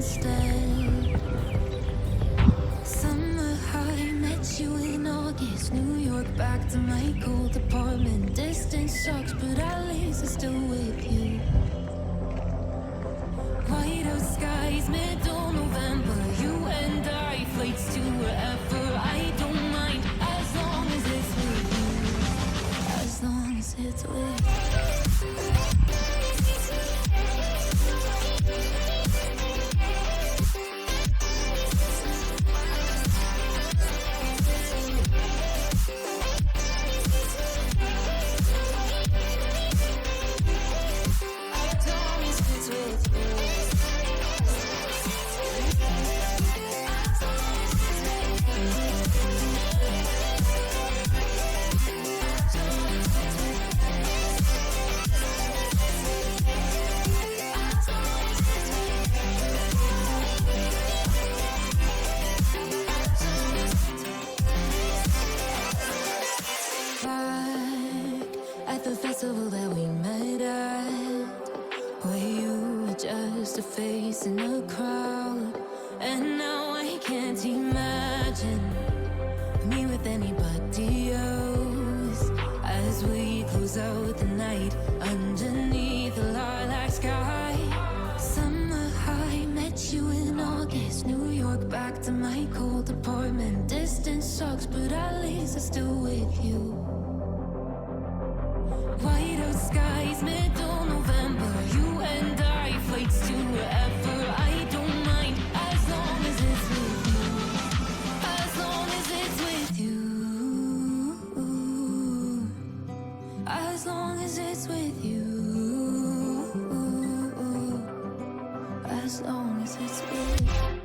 instead. Summer high, met you in August. New York, back to my cold apartment. Distance sucks, but at least I'm still with you. White out skies, middle November. You and I, flights to wherever. I don't mind, as long as it's with you. As long as it's with you. At the festival that we met at, where you were just a face in a crowd. And now I can't imagine me with anybody else. As we close out the night underneath the lilac sky. Summer high, met you in August. New York, back to my cold apartment. Distance sucks, but at least I'm still with you. White out skies, middle November. You and I, flights to wherever. I don't mind, as long as it's with you. As long as it's with you. As long as it's with you. As long as it's with you.